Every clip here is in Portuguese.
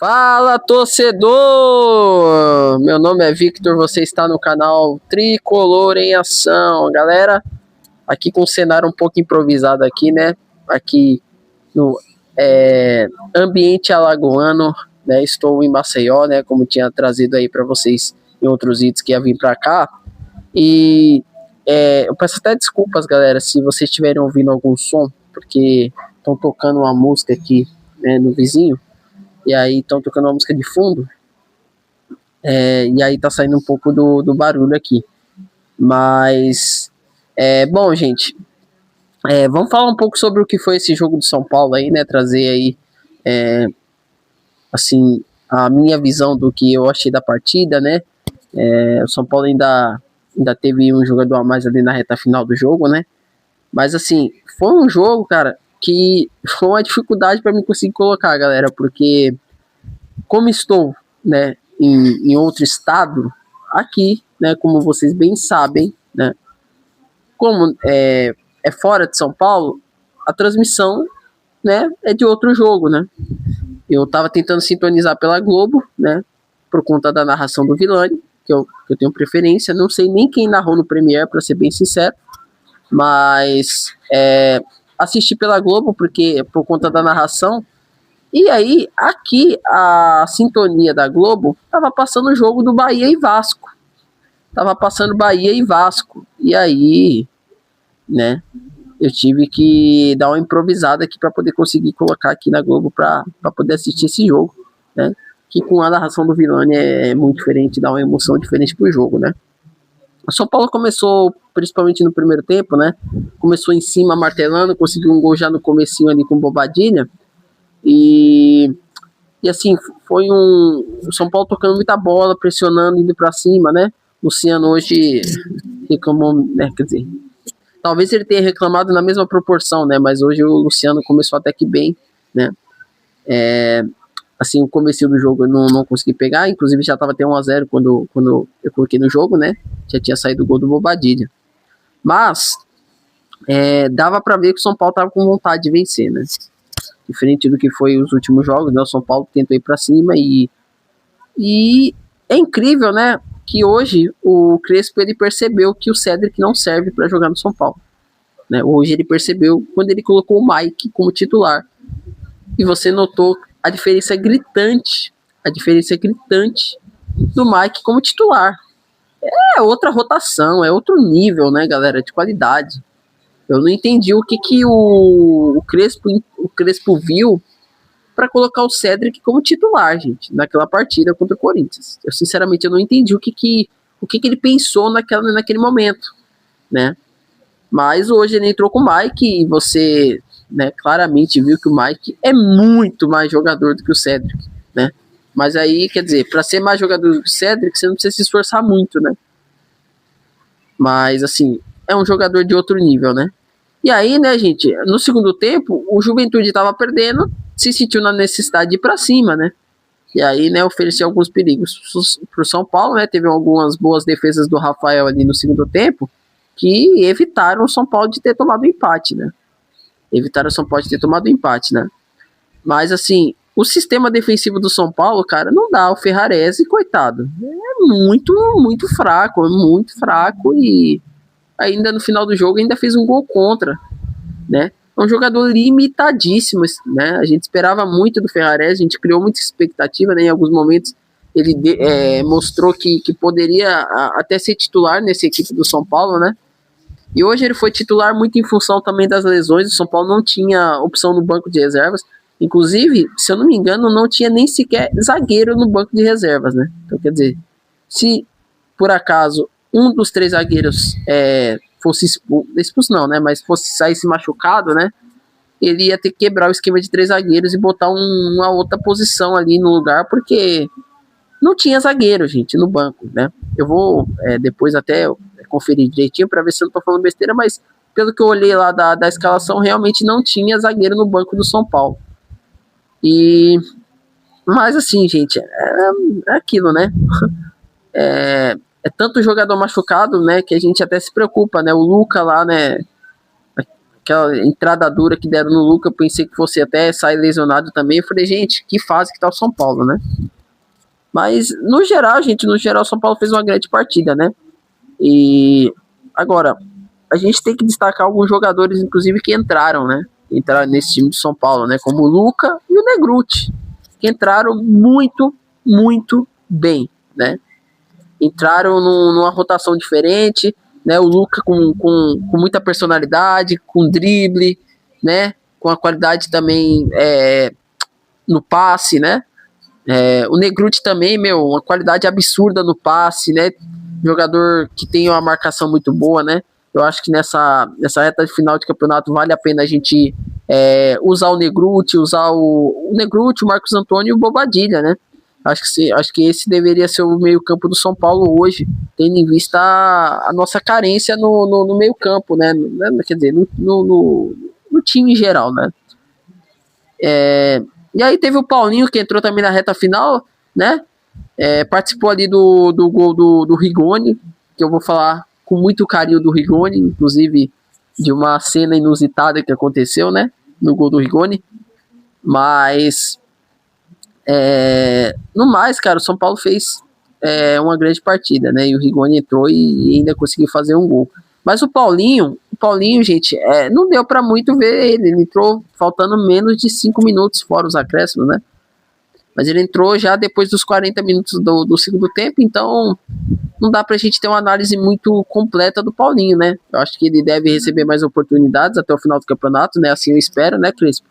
Fala, torcedor! Meu nome é Victor, você está no canal Tricolor em Ação. Galera, aqui com um cenário um pouco improvisado aqui, né? Aqui no ambiente alagoano, né? Estou em Maceió, né? Como tinha trazido aí para vocês em outros vídeos que ia vir para cá. E eu peço até desculpas, galera, se vocês estiverem ouvindo algum som, porque estão tocando uma música aqui, né, no vizinho. E aí estão tocando uma música de fundo, e aí tá saindo um pouco do barulho aqui. Mas, bom, gente, vamos falar um pouco sobre o que foi esse jogo do São Paulo aí, né? Trazer aí, assim, a minha visão do que eu achei da partida, né? O São Paulo ainda teve um jogador a mais ali na reta final do jogo, né? Mas, assim, foi um jogo, cara, que foi uma dificuldade para mim conseguir colocar, galera, porque como estou, né, em outro estado, aqui, né, como vocês bem sabem, né, como é fora de São Paulo, a transmissão, né, é de outro jogo, né. Eu estava tentando sintonizar pela Globo, né, por conta da narração do Villani, que eu tenho preferência, não sei nem quem narrou no Premiere, para ser bem sincero, mas assisti pela Globo porque por conta da narração. E aí, aqui, a sintonia da Globo tava passando o jogo do Bahia e Vasco. Tava passando Bahia e Vasco. E aí, né, eu tive que dar uma improvisada aqui para poder conseguir colocar aqui na Globo para poder assistir esse jogo, né? Que com a narração do Villani é muito diferente, dá uma emoção diferente pro jogo, né? O São Paulo começou, principalmente no primeiro tempo, né? Começou em cima, martelando, conseguiu um gol já no comecinho ali com Bobadilha. E assim, foi o São Paulo tocando muita bola, pressionando, indo pra cima, né? Luciano hoje reclamou, né? Quer dizer, talvez ele tenha reclamado na mesma proporção, né? Mas hoje o Luciano começou até que bem, né? Assim, o começo do jogo eu não consegui pegar, inclusive já tava até 1-0 quando eu coloquei no jogo, né? Já tinha saído o gol do Bobadilha. Mas dava pra ver que o São Paulo tava com vontade de vencer, né? Diferente do que foi os últimos jogos, né? O São Paulo tentou ir para cima e é incrível, né? Que hoje o Crespo ele percebeu que o Cédric não serve para jogar no São Paulo, né? Hoje ele percebeu quando ele colocou o Mike como titular e você notou a diferença gritante do Mike como titular. É outra rotação, é outro nível, né, galera, de qualidade. Eu não entendi o que o Crespo viu para colocar o Cédric como titular, gente, naquela partida contra o Corinthians. Eu sinceramente não entendi o que ele pensou naquele momento, né? Mas hoje ele entrou com o Mike e você, né, claramente viu que o Mike é muito mais jogador do que o Cédric, né? Mas aí, quer dizer, para ser mais jogador do que o Cédric, você não precisa se esforçar muito, né? Mas assim, é um jogador de outro nível, né? E aí, né, gente, no segundo tempo, o Juventude estava perdendo, se sentiu na necessidade de ir para cima, né? E aí, né, ofereceu alguns perigos pro São Paulo, né? Teve algumas boas defesas do Rafael ali no segundo tempo, que evitaram o São Paulo de ter tomado o empate, né? Mas, assim, o sistema defensivo do São Paulo, cara, não dá. O Ferrarese, coitado, é muito, muito fraco e ainda no final do jogo ainda fez um gol contra, né? É um jogador limitadíssimo, né? A gente esperava muito do Ferrarese, a gente criou muita expectativa, né? Em alguns momentos ele mostrou que poderia até ser titular nessa equipe do São Paulo, né? E hoje ele foi titular muito em função também das lesões. O São Paulo não tinha opção no banco de reservas. Inclusive, se eu não me engano, não tinha nem sequer zagueiro no banco de reservas, né? Então, quer dizer, se por acaso um dos 3 zagueiros fosse expulso não, né? Mas saísse machucado, né? Ele ia ter que quebrar o esquema de 3 zagueiros e botar uma outra posição ali no lugar, porque não tinha zagueiro, gente, no banco, né? Eu vou depois até conferir direitinho para ver se eu não tô falando besteira, mas pelo que eu olhei lá da escalação, realmente não tinha zagueiro no banco do São Paulo. Mas assim, gente, é aquilo, né? É tanto jogador machucado, né, que a gente até se preocupa, né? O Luca lá, né, aquela entrada dura que deram no Luca, eu pensei que fosse até sair lesionado também. Eu falei, gente, que fase que tá o São Paulo, né? Mas, no geral, o São Paulo fez uma grande partida, né? E agora, a gente tem que destacar alguns jogadores, inclusive, que entraram, né? Entraram nesse time de São Paulo, né? Como o Luca e o Negruti, que entraram muito, muito bem, né? Entraram numa rotação diferente, né? O Luca com muita personalidade, com drible, né? Com a qualidade também no passe, né? O Negruti também, uma qualidade absurda no passe, né? Jogador que tem uma marcação muito boa, né? Eu acho que nessa reta final de campeonato vale a pena a gente usar o Negruti, o Negruti, o Marcos Antônio e o Bobadilha, né? Acho que esse deveria ser o meio-campo do São Paulo hoje, tendo em vista a nossa carência no meio-campo, né? Quer dizer, no time em geral, né? E aí teve o Paulinho, que entrou também na reta final, né? Participou ali do gol do Rigoni, que eu vou falar com muito carinho do Rigoni, inclusive de uma cena inusitada que aconteceu, né? No gol do Rigoni. Mas no mais, cara, o São Paulo fez uma grande partida, né? E o Rigoni entrou e ainda conseguiu fazer um gol. Mas o Paulinho, gente, não deu pra muito ver ele. Ele entrou faltando menos de 5 minutos, fora os acréscimos, né? Mas ele entrou já depois dos 40 minutos do segundo tempo, então não dá pra gente ter uma análise muito completa do Paulinho, né? Eu acho que ele deve receber mais oportunidades até o final do campeonato, né? Assim eu espero, né, Crespo?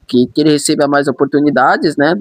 Que ele receba mais oportunidades, né?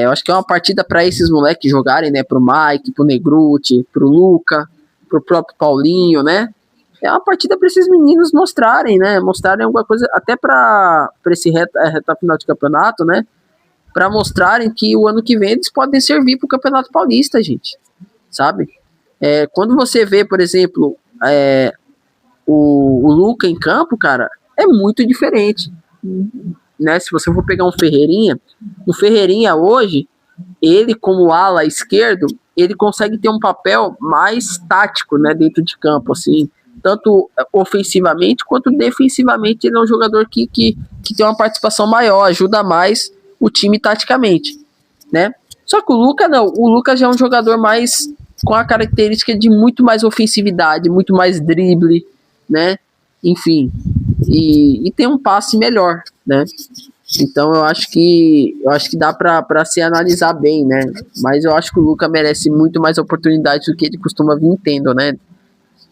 Eu acho que é uma partida para esses moleques jogarem, né? Pro Mike, pro Negruti, pro Luca, pro próprio Paulinho, né? É uma partida para esses meninos mostrarem, né? Mostrarem alguma coisa, até para esse reta final de campeonato, né? Para mostrarem que o ano que vem eles podem servir pro Campeonato Paulista, gente. Sabe? Quando você vê, por exemplo, o Luca em campo, cara, é muito diferente. Né? Se você for pegar o Ferreirinha hoje, ele como ala esquerdo, ele consegue ter um papel mais tático, né, dentro de campo, assim, tanto ofensivamente quanto defensivamente. Ele é um jogador que tem uma participação maior, ajuda mais o time taticamente, né? Só que o Luca não, o Luca já é um jogador mais com a característica de muito mais ofensividade, muito mais drible, né? Enfim, e tem um passe melhor, né? Então eu acho que dá para se analisar bem, né? Mas eu acho que o Luca merece muito mais oportunidades do que ele costuma vir tendo, né?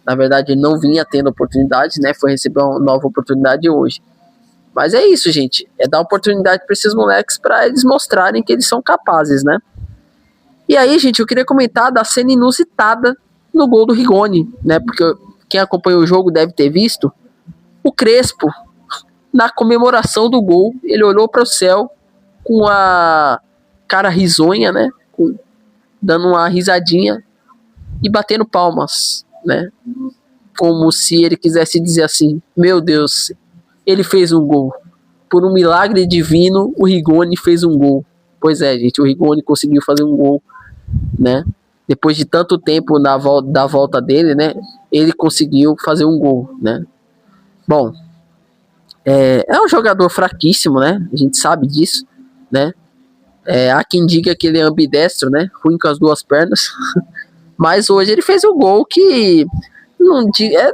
Na verdade, ele não vinha tendo oportunidades, né? Foi receber uma nova oportunidade hoje. Mas é isso, gente. É dar oportunidade para esses moleques para eles mostrarem que eles são capazes, né? E aí, gente, eu queria comentar da cena inusitada no gol do Rigoni, né? Porque quem acompanhou o jogo deve ter visto o Crespo, na comemoração do gol, ele olhou para o céu com a cara risonha, né? Dando uma risadinha e batendo palmas, né? Como se ele quisesse dizer assim: meu Deus, ele fez um gol. Por um milagre divino, o Rigoni fez um gol. Pois é, gente, o Rigoni conseguiu fazer um gol, né? Depois de tanto tempo da volta dele, né? Ele conseguiu fazer um gol, né? Bom, é um jogador fraquíssimo, né? A gente sabe disso, né? Há quem diga que ele é ambidestro, né? Ruim com as duas pernas. Mas hoje ele fez um gol que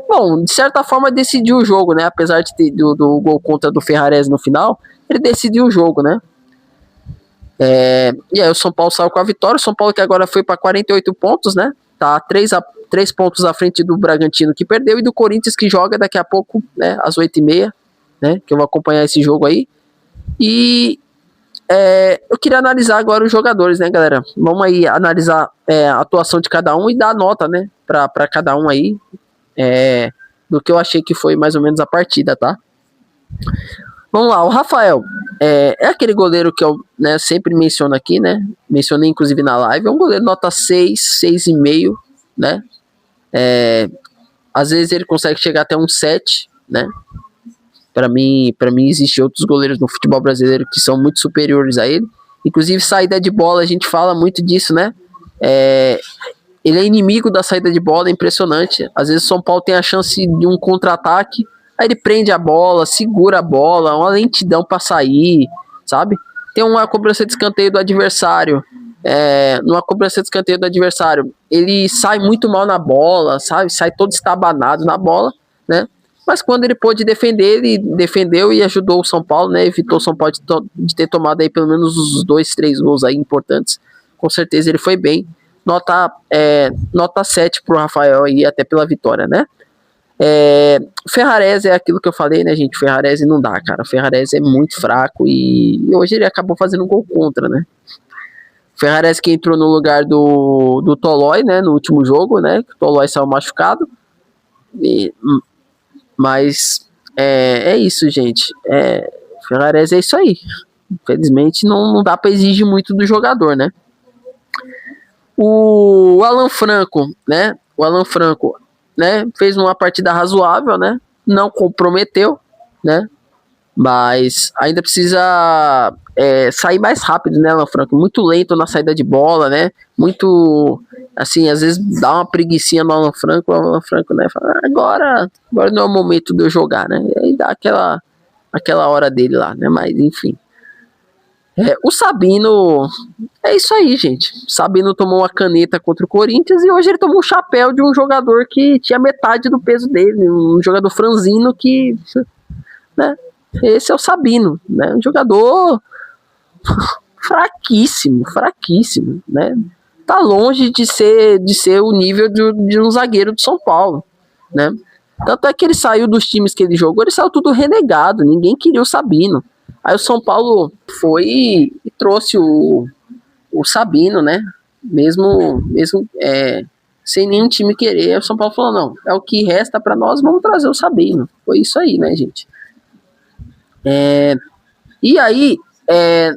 bom, de certa forma decidiu o jogo, né? Apesar de ter do gol contra do Ferrarese no final, ele decidiu o jogo, né? E aí o São Paulo saiu com a vitória. O São Paulo que agora foi para 48 pontos, né? Tá 3 pontos à frente do Bragantino, que perdeu, e do Corinthians, que joga daqui a pouco, né? Às 8h30, né? Que eu vou acompanhar esse jogo aí. E eu queria analisar agora os jogadores, né, galera? Vamos aí analisar a atuação de cada um e dar nota, né? Para cada um aí. Do que eu achei que foi mais ou menos a partida, tá? Vamos lá, o Rafael é aquele goleiro que eu, né, sempre menciono aqui, né? Mencionei inclusive na live. É um goleiro nota 6, 6,5, né? Às vezes ele consegue chegar até um 7, né? Para mim existem outros goleiros no futebol brasileiro que são muito superiores a ele. Inclusive saída de bola, a gente fala muito disso, né? Ele é inimigo da saída de bola, é impressionante. Às vezes o São Paulo tem a chance de um contra-ataque, Aí ele prende a bola, segura a bola, uma lentidão pra sair, sabe? Tem uma cobrança de escanteio do adversário. Numa cobrança de escanteio do adversário, ele sai muito mal na bola, sabe? Sai todo estabanado na bola, né? Mas quando ele pôde defender, ele defendeu e ajudou o São Paulo, né? Evitou o São Paulo de ter tomado aí pelo menos os 2, 3 gols aí importantes. Com certeza ele foi bem. Nota 7 pro Rafael aí, até pela vitória, né? Ferrarese é aquilo que eu falei, né, gente? Ferrarese não dá, cara. Ferrarese é muito fraco e hoje ele acabou fazendo um gol contra, né? Ferrarese que entrou no lugar do Tolói, né, no último jogo, né? O Tolói saiu machucado. Mas é isso, gente. Ferrarese é isso aí. Infelizmente não dá para exigir muito do jogador, né? O Alan Franco, né? Fez uma partida razoável, né? Não comprometeu, né? Mas ainda precisa sair mais rápido, né, Alan Franco? Muito lento na saída de bola, né? Muito, assim, às vezes dá uma preguicinha no Alan Franco. O Alan Franco, né? Fala, agora não é o momento de eu jogar, né? E aí dá aquela hora dele lá, né? Mas, enfim. O Sabino, é isso aí, gente. O Sabino tomou uma caneta contra o Corinthians e hoje ele tomou um chapéu de um jogador que tinha metade do peso dele, um jogador franzino que, né? Esse é o Sabino, né? Um jogador fraquíssimo, né? Tá longe de ser o nível de um zagueiro do São Paulo, né? Tanto é que ele saiu dos times que ele jogou, ele saiu tudo renegado, ninguém queria o Sabino. Aí o São Paulo foi e trouxe o Sabino, né? Mesmo sem nenhum time querer, o São Paulo falou, não, é o que resta para nós, vamos trazer o Sabino. Foi isso aí, né, gente? E aí,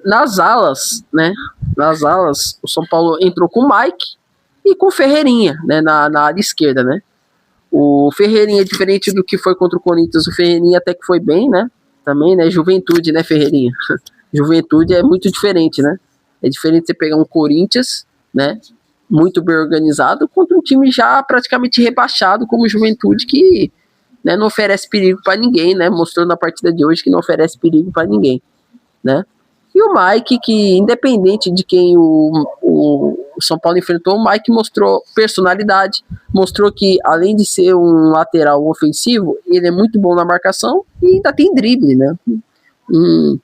nas alas, né? Nas alas, o São Paulo entrou com o Mike e com o Ferreirinha, né? Na área esquerda, né? O Ferreirinha, diferente do que foi contra o Corinthians, o Ferreirinha até que foi bem, né? Também, né? Juventude, né, Ferreirinha? Juventude é muito diferente, né? É diferente você pegar um Corinthians, né? Muito bem organizado, contra um time já praticamente rebaixado como Juventude, que, né, não oferece perigo para ninguém, né? Mostrou na partida de hoje que não oferece perigo para ninguém, né? E o Mike, que independente de quem o São Paulo enfrentou, o Mike mostrou personalidade, mostrou que além de ser um lateral ofensivo, ele é muito bom na marcação e ainda tem drible, né? Um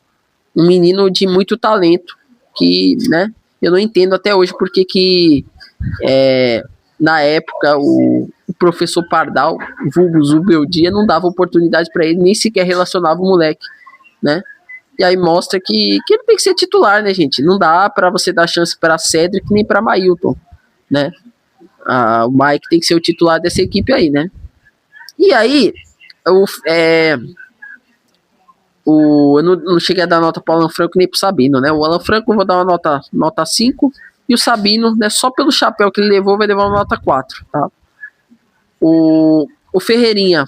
menino de muito talento que, né, eu não entendo até hoje porque que na época o professor Pardal, vulgo Zubeldia, não dava oportunidade para ele, nem sequer relacionava o moleque, né? E aí mostra que ele tem que ser titular, né, gente? Não dá para você dar chance para Cedric nem para Mailton, né? O Mike tem que ser o titular dessa equipe aí, né? E aí, eu não cheguei a dar nota para o Alan Franco nem para o Sabino, né? O Alan Franco eu vou dar uma nota 5 e o Sabino, né, só pelo chapéu que ele levou, vai levar uma nota 4, tá? O Ferreirinha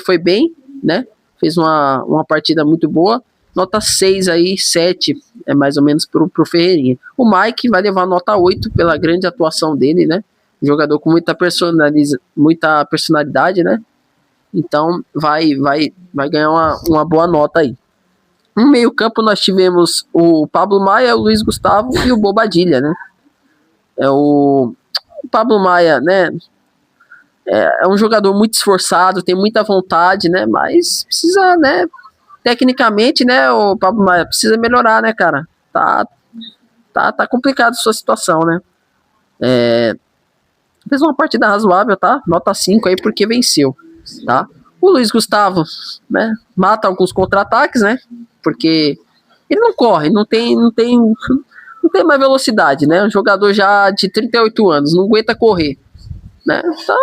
foi bem, né? Fez uma partida muito boa. Nota 6 aí, 7 é mais ou menos pro Ferreirinha. O Mike vai levar nota 8 pela grande atuação dele, né? Jogador com muita personalidade, né? Então vai ganhar uma boa nota aí. No meio campo nós tivemos o Pablo Maia, o Luiz Gustavo e o Bobadilha, né? O Pablo Maia, né? É um jogador muito esforçado, tem muita vontade, né? Mas precisa, né? Tecnicamente, né, o Pablo Maia precisa melhorar, né, cara? Tá complicado a sua situação, né? Fez uma partida razoável, tá? Nota 5 aí porque venceu, tá? O Luiz Gustavo, né, mata alguns contra-ataques, né? Porque ele não corre, não tem mais velocidade, né? Um jogador já de 38 anos, não aguenta correr, né? Então,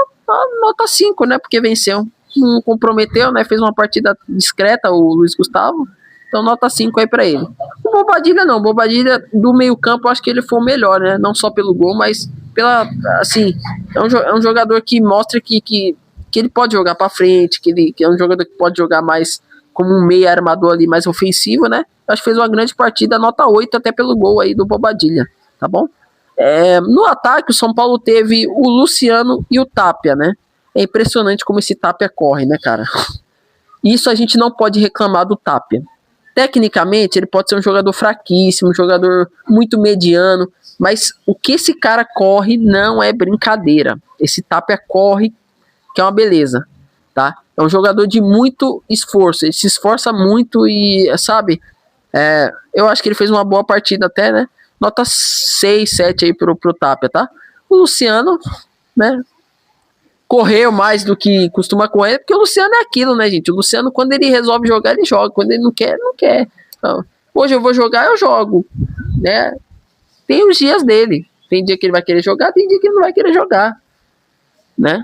nota 5, né? Porque venceu. Não comprometeu, né? Fez uma partida discreta o Luiz Gustavo. Então nota 5 aí pra ele. O Bobadilha não. O Bobadilha do meio campo, eu acho que ele foi o melhor, né? Não só pelo gol, mas pela, assim, é um jogador que mostra que ele pode jogar pra frente, que é um jogador que pode jogar mais como um meia armador ali, mais ofensivo, né? Eu acho que fez uma grande partida, nota 8 até pelo gol aí do Bobadilha, tá bom? No ataque, o São Paulo teve o Luciano e o Tapia, né? É impressionante como esse Tapia corre, né, cara? Isso a gente não pode reclamar do Tapia. Tecnicamente, ele pode ser um jogador fraquíssimo, um jogador muito mediano, mas o que esse cara corre não é brincadeira. Esse Tapia corre, que é uma beleza, tá? É um jogador de muito esforço, ele se esforça muito e, sabe, eu acho que ele fez uma boa partida até, né? Nota 6, 7 aí pro Tapia, tá? O Luciano, né? Correu mais do que costuma correr, porque o Luciano é aquilo, né, gente? O Luciano, quando ele resolve jogar, ele joga. Quando ele não quer, não quer. Então, hoje eu vou jogar, eu jogo, né? Tem os dias dele. Tem dia que ele vai querer jogar, tem dia que ele não vai querer jogar, né?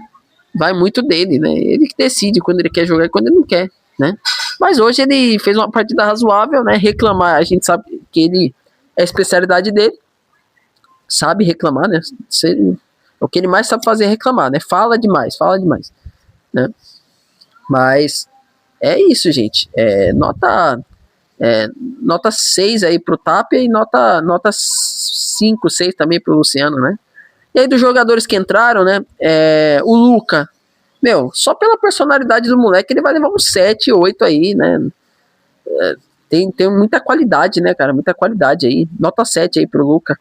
Vai muito dele, né? Ele que decide quando ele quer jogar e quando ele não quer, né? Mas hoje ele fez uma partida razoável, né? Reclamar, a gente sabe que ele é a especialidade dele. Sabe reclamar, né? O que ele mais sabe fazer é reclamar, né? Fala demais, né? Mas é isso, gente. Nota 6 aí pro Tapia e nota 5, 6 também pro Luciano, né? E aí dos jogadores que entraram, né? O Luca, meu, só pela personalidade do moleque ele vai levar uns 7, 8 aí, né? Tem muita qualidade, né, cara? Muita qualidade aí. Nota 7 aí pro Luca.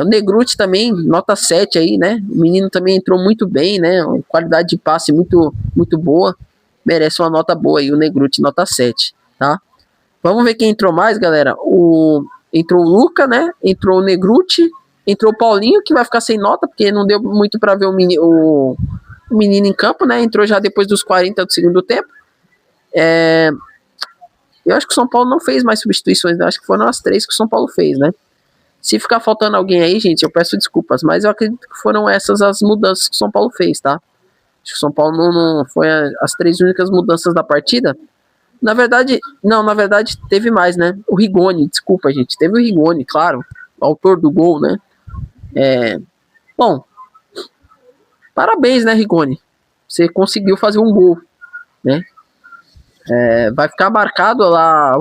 O Negruti também, nota 7 aí, né? O menino também entrou muito bem, né? Qualidade de passe muito, muito boa. Merece uma nota boa aí, o Negruti, nota 7, tá? Vamos ver quem entrou mais, galera. Entrou o Luca, né? Entrou o Negruti. Entrou o Paulinho, que vai ficar sem nota, porque não deu muito pra ver o menino em campo, né? Entrou já depois dos 40 do segundo tempo. Eu acho que o São Paulo não fez mais substituições, né? Acho que foram as 3 que o São Paulo fez, né? Se ficar faltando alguém aí, gente, eu peço desculpas, mas eu acredito que foram essas as mudanças que o São Paulo fez, tá? Acho que o São Paulo não foi as 3 únicas mudanças da partida. Na verdade teve mais, né? O Rigoni, desculpa, gente, teve o Rigoni, claro, o autor do gol, né? Bom, parabéns, né, Rigoni? Você conseguiu fazer um gol, né? Vai ficar marcado lá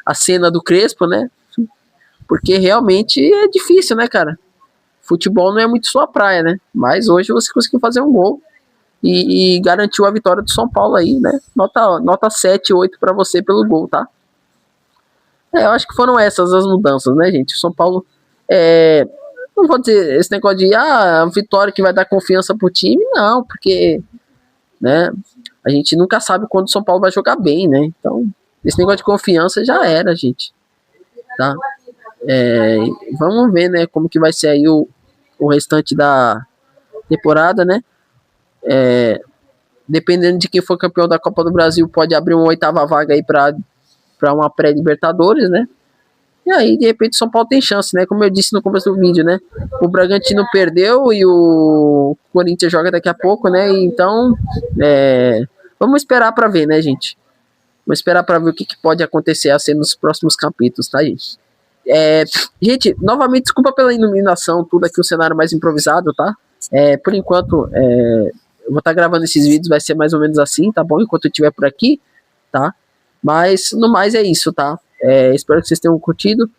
a cena do Crespo, né? Porque realmente é difícil, né, cara? Futebol não é muito sua praia, né? Mas hoje você conseguiu fazer um gol e garantiu a vitória do São Paulo aí, né? Nota 7, 8 pra você pelo gol, tá? Eu acho que foram essas as mudanças, né, gente? O São Paulo, não vou dizer esse negócio de a vitória que vai dar confiança pro time, não, porque, né, a gente nunca sabe quando o São Paulo vai jogar bem, né? Então, esse negócio de confiança já era, gente, tá? Vamos ver, né, como que vai ser aí o restante da temporada, né? Dependendo de quem for campeão da Copa do Brasil, pode abrir uma 8ª vaga aí para uma pré-Libertadores, né? E aí, de repente, o São Paulo tem chance, né? Como eu disse no começo do vídeo, né? O Bragantino perdeu e o Corinthians joga daqui a pouco, né? Então, vamos esperar para ver, né, gente? Vamos esperar para ver o que pode acontecer a ser nos próximos capítulos, tá, gente? Gente, novamente, desculpa pela iluminação, tudo aqui, o cenário mais improvisado, tá? Por enquanto, eu vou estar gravando esses vídeos, vai ser mais ou menos assim, tá bom? Enquanto eu estiver por aqui, tá? Mas, no mais, é isso, tá? Espero que vocês tenham curtido.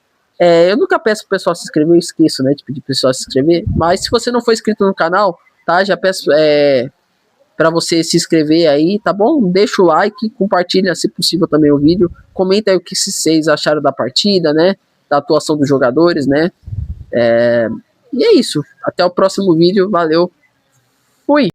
Eu nunca peço pro pessoal se inscrever, eu esqueço, né, de pedir pro pessoal se inscrever. Mas, se você não for inscrito no canal, tá? Já peço para você se inscrever aí, tá bom? Deixa o like, compartilha, se possível, também o vídeo. Comenta aí o que vocês acharam da partida, né? Da atuação dos jogadores, né? E é isso. Até o próximo vídeo. Valeu. Fui.